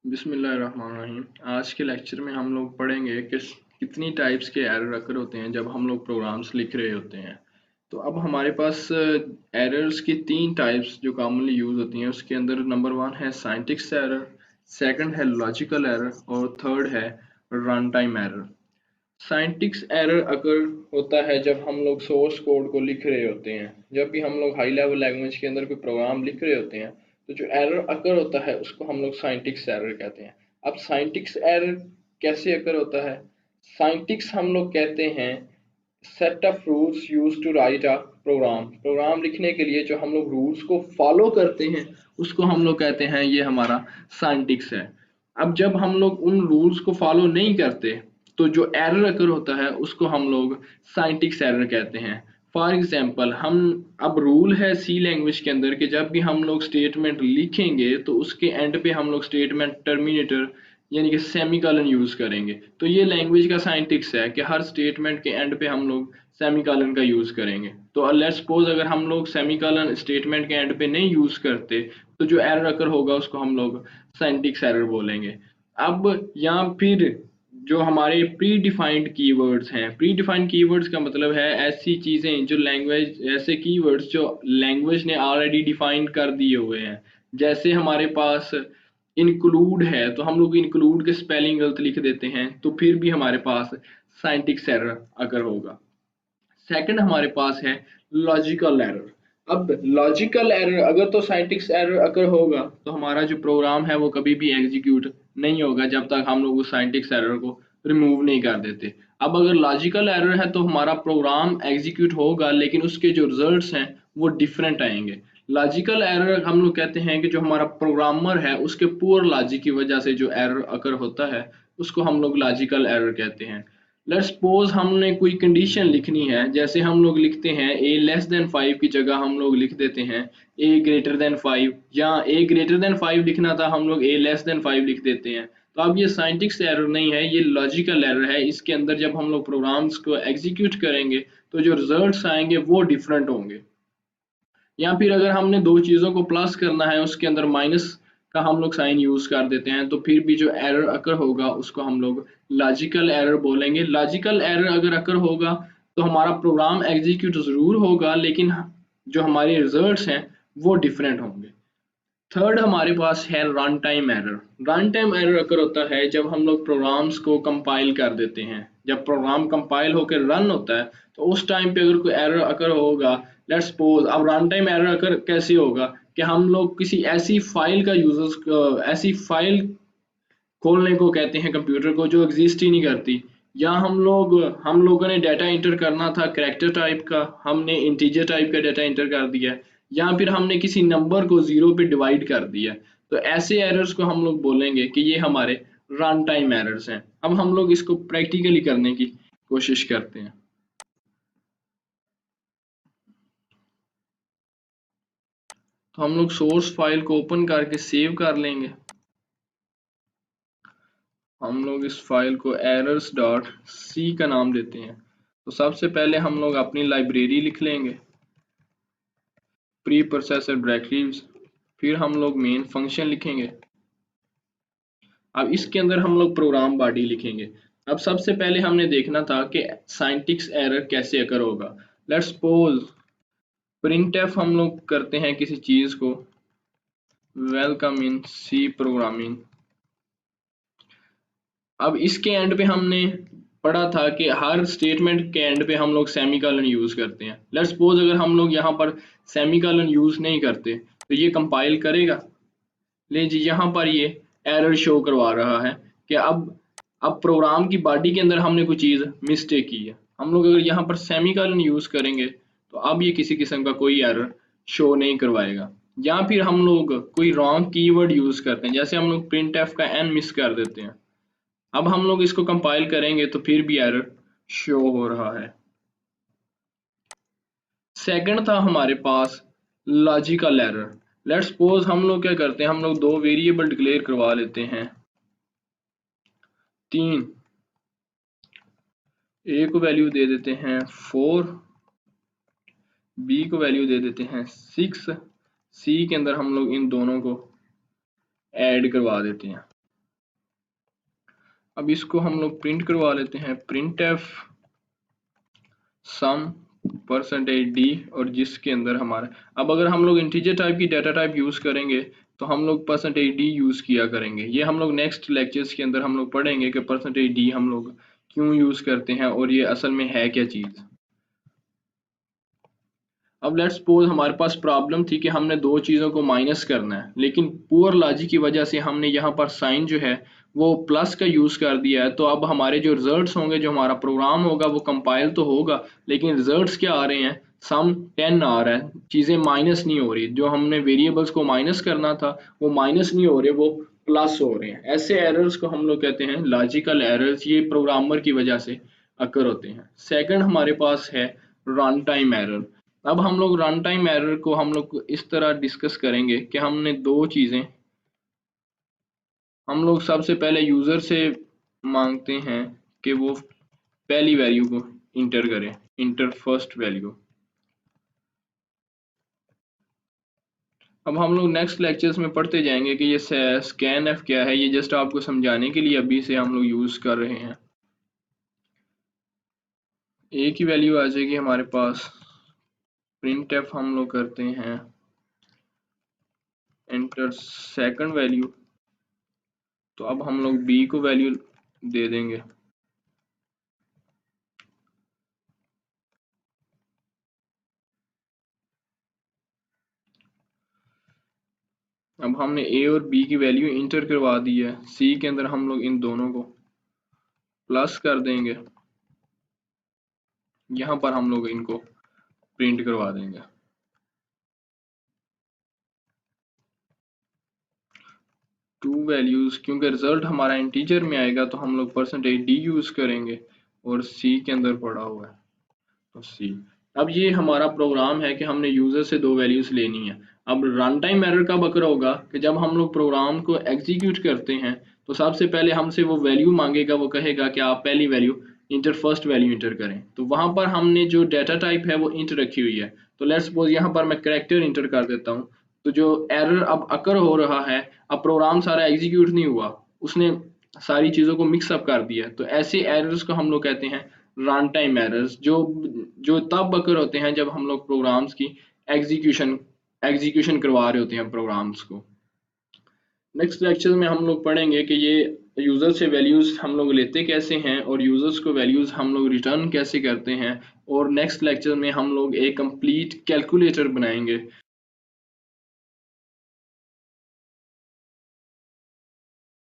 बिस्मिल्लाहिर्रहमानिर्रहीम। आज के लेक्चर में हम लोग पढ़ेंगे कि कितनी टाइप्स के एरर अकर होते हैं जब हम लोग प्रोग्राम्स लिख रहे होते हैं। तो अब हमारे पास एरर्स की तीन टाइप्स जो कॉमनली यूज़ होती हैं, उसके अंदर नंबर वन है साइंटिक्स एरर, सेकंड है लॉजिकल एरर और थर्ड है run time error. Syntax error occur होता है जब हम लोग सोर्स कोड को लिख रहे होते हैं। जब भी हम लोग हाई लेवल लैंग्वेज के अंदर कोई प्रोग्राम लिख रहे होते हैं तो जो एरर अकर होता है उसको हम लोग साइंटिक्स एरर कहते हैं। अब साइंटिक्स एरर कैसे अकर होता है? साइंटिक्स हम लोग कहते हैं set of rules use to write a program लिखने के लिए जो हम लोग रूल्स को फॉलो करते हैं उसको हम लोग कहते हैं ये हमारा साइंटिक्स है। अब जब हम लोग उन रूल्स को फॉलो नहीं करते तो जो एरर अकर होता है उसको हम लोग साइंटिक्स एरर कहते हैं। फॉर एग्जांपल, हम अब रूल है सी लैंग्वेज के अंदर कि जब भी हम लोग स्टेटमेंट लिखेंगे तो उसके एंड पे हम लोग स्टेटमेंट टर्मिनेटर यानी कि सेमीकोलन यूज करेंगे। तो ये लैंग्वेज का साइंटिक्स है कि हर स्टेटमेंट के एंड पे हम लोग सेमीकोलन का यूज करेंगे। तो लेट्स सपोज अगर हम लोग सेमीकोलन स्टेटमेंट के एंड पे नहीं यूज करते तो जो एरर अकर होगा उसको हम लोग साइंटिक्स एरर बोलेंगे। अब या फिर जो हमारे प्री डिफाइंड कीवर्ड्स हैं, प्री डिफाइंड कीवर्ड्स का मतलब है ऐसी चीज़ें जो लैंग्वेज, ऐसे कीवर्ड्स जो लैंग्वेज ने ऑलरेडी डिफाइन कर दिए हुए हैं। जैसे हमारे पास इंक्लूड है तो हम लोग इंक्लूड के स्पेलिंग गलत लिख देते हैं तो फिर भी हमारे पास साइंटिक्स एरर अगर होगा। सेकंड हमारे पास है लॉजिकल एरर। अब लॉजिकल एरर अगर तो साइंटिक्स एरर अगर होगा तो हमारा जो प्रोग्राम है वो कभी भी एग्जीक्यूट नहीं होगा जब तक हम लोग उस साइंटिक्स एरर को रिमूव नहीं कर देते। अब अगर लॉजिकल एरर है तो हमारा प्रोग्राम एग्जीक्यूट होगा लेकिन उसके जो रिजल्ट्स हैं वो डिफरेंट आएंगे। लॉजिकल एरर हम लोग कहते हैं कि जो हमारा प्रोग्रामर है उसके पुअर लॉजिक की वजह से जो एरर अकर होता है उसको हम लोग लॉजिकल एरर कहते हैं। लेट्स सपोज हमने कोई कंडीशन लिखनी है, जैसे हम लोग लिखते हैं ए लेस देन 5 की जगह हम लोग लिख देते हैं ए ग्रेटर देन 5, या ए ग्रेटर देन 5 लिखना था हम लोग ए लेस देन 5 लिख देते हैं। तो अब ये साइंटिक्स एरर नहीं है, ये लॉजिकल एरर है। इसके अंदर जब हम लोग प्रोग्राम्स को एग्जीक्यूट करेंगे तो जो रिजल्ट्स आएंगे वो डिफरेंट होंगे। या फिर अगर हमने दो चीज़ों को प्लस करना है उसके अंदर माइनस का हम लोग साइन यूज कर देते हैं तो फिर भी जो एरर अकर होगा उसको हम लोग लॉजिकल एरर बोलेंगे। लॉजिकल एरर अगर अकर होगा तो हमारा प्रोग्राम एग्जीक्यूट जरूर होगा लेकिन जो हमारे रिजल्ट्स हैं वो डिफरेंट होंगे। थर्ड हमारे पास है run time error. Run time error occur होता है जब हम लोग प्रोग्राम्स को कंपाइल कर देते हैं। जब प्रोग्राम कंपाइल होकर रन होता है तो उस टाइम पे अगर कोई एरर अकर होगा, लेट्स सपोज, अब रन टाइम एरर अकर कैसे होगा कि हम लोग किसी ऐसी फाइल का यूजर्स, ऐसी फाइल खोलने को कहते हैं कंप्यूटर को जो एग्जिस्ट ही नहीं करती, या हम लोगों ने डाटा इंटर करना था कैरेक्टर टाइप का, हमने इंटीजर टाइप का डाटा इंटर कर दिया, या फिर हमने किसी नंबर को जीरो पे डिवाइड कर दिया। तो ऐसे एरर्स को हम लोग बोलेंगे कि ये हमारे रन टाइम एरर्स हैं। अब हम लोग इसको प्रैक्टिकली करने की कोशिश करते हैं। तो हम लोग सोर्स फाइल को ओपन करके सेव कर लेंगे। हम लोग इस फाइल को एरर्स डॉट सी का नाम देते हैं। तो सबसे पहले हम लोग अपनी लाइब्रेरी लिख लेंगे, प्री प्रोसेसर डायरेक्टरीज, फिर हम लोग मेन फंक्शन लिखेंगे। अब इसके अंदर हम लोग प्रोग्राम बॉडी लिखेंगे। अब सबसे पहले हमने देखना था कि साइंटिक्स एरर कैसे अकर होगा। लेट्स सपोज प्रिंटफ हम लोग करते हैं किसी चीज को, वेलकम इन सी प्रोग्रामिंग। अब इसके एंड पे हमने पढ़ा था कि हर स्टेटमेंट के एंड पे हम लोग सेमीकोलन यूज करते हैं। लेट्स सपोज अगर हम लोग यहाँ पर सेमीकोलन यूज नहीं करते तो ये कंपाइल करेगा। ले जी, यहाँ पर ये एरर शो करवा रहा है कि अब प्रोग्राम की बॉडी के अंदर हमने कोई चीज़ मिस्टेक की है। हम लोग अगर यहाँ पर सेमीकोलन यूज करेंगे तो अब ये किसी किस्म का कोई एरर शो नहीं करवाएगा। या फिर हम लोग कोई रॉन्ग कीवर्ड यूज करते हैं, जैसे हम लोग प्रिंट एफ का एन मिस कर देते हैं। अब हम लोग इसको कंपाइल करेंगे तो फिर भी एरर शो हो रहा है। सेकंड था हमारे पास लॉजिकल एरर। लेट्स सपोज हम लोग क्या करते हैं, हम लोग दो वेरिएबल डिक्लेयर करवा लेते हैं, 3, ए को वैल्यू दे देते हैं 4, बी को वैल्यू दे देते हैं 6, सी के अंदर हम लोग इन दोनों को ऐड करवा देते हैं। अब इसको हम लोग प्रिंट करवा लेते हैं, printf some percentage d, और जिसके अंदर हमारा, अब अगर हम लोग इंटीजर टाइप की डाटा टाइप यूज करेंगे तो हम लोग परसेंटेज डी यूज किया करेंगे। ये हम लोग नेक्स्ट लेक्चर्स के अंदर हम लोग पढ़ेंगे कि परसेंटेज डी हम लोग क्यों यूज करते हैं और ये असल में है क्या चीज। अब लेट्स सपोज हमारे पास प्रॉब्लम थी कि हमने दो चीज़ों को माइनस करना है, लेकिन पुअर लॉजिक की वजह से हमने यहाँ पर साइन जो है वो प्लस का यूज़ कर दिया है। तो अब हमारे जो रिजल्ट्स होंगे, जो हमारा प्रोग्राम होगा वो कंपाइल तो होगा, लेकिन रिजल्ट्स क्या आ रहे हैं, सम 10 आ रहा है, चीज़ें माइनस नहीं हो रही। जो हमने वेरिएबल्स को माइनस करना था वो माइनस नहीं हो रहे, वो प्लस हो रहे हैं। ऐसे एरर्स को हम लोग कहते हैं लॉजिकल एरर्स, ये प्रोग्रामर की वजह से अकर होते हैं। सेकंड हमारे पास है रन टाइम एरर। अब हम लोग रन टाइम एरर को हम लोग इस तरह डिस्कस करेंगे कि हमने दो चीज़ें, हम लोग सबसे पहले यूज़र से मांगते हैं कि वो पहली वैल्यू को इंटर करें, इंटर फर्स्ट वैल्यू। अब हम लोग नेक्स्ट लेक्चर्स में पढ़ते जाएंगे कि ये स्कैन एफ क्या है, ये जस्ट आपको समझाने के लिए अभी से हम लोग यूज़ कर रहे हैं। ए की वैल्यू आ जाएगी हमारे पास, प्रिंट एफ हम लोग करते हैं एंटर सेकंड वैल्यू, तो अब हम लोग बी को वैल्यू दे देंगे। अब हमने ए और बी की वैल्यू इंटर करवा दी है, सी के अंदर हम लोग इन दोनों को प्लस कर देंगे, यहाँ पर हम लोग इनको प्रिंट करवा देंगे। टू वैल्यूज, क्योंकि रिजल्ट हमारा इंटीजर में आएगा तो हम लोग परसेंटेज डी यूज करेंगे, और सी के अंदर पड़ा हुआ है तो सी। अब ये हमारा प्रोग्राम है कि हमने यूजर से दो वैल्यूज लेनी है। अब रन टाइम एरर कब अकर होगा कि जब हम लोग प्रोग्राम को एग्जीक्यूट करते हैं तो सबसे पहले हमसे वो वैल्यू मांगेगा, वो कहेगा कि आप पहली value inter first value inter करें। तो वहां पर हमने जो डाटा टाइप है वो इंटर रखी हुई है, तो लेट्स सपोज यहाँ पर मैं कैरेक्टर इंटर कर देता हूँ। तो जो एरर अब अकर हो रहा है, अब प्रोग्राम सारा एग्जीक्यूट नहीं हुआ, उसने सारी चीज़ों को मिक्सअप कर दिया। तो ऐसे एरर्स को हम लोग कहते हैं रन टाइम एरर्स, जो जो तब अकर होते हैं जब हम लोग प्रोग्राम्स की एग्जीक्यूशन एग्जीक्यूशन करवा रहे होते हैं प्रोग्राम्स को। नेक्स्ट लेक्चर में हम लोग पढ़ेंगे कि ये यूज़र से वैल्यूज़ हम लोग लेते कैसे हैं और यूज़र्स को वैल्यूज़ हम लोग रिटर्न कैसे करते हैं। और नेक्स्ट लेक्चर में हम लोग एक कंप्लीट कैलकुलेटर बनाएंगे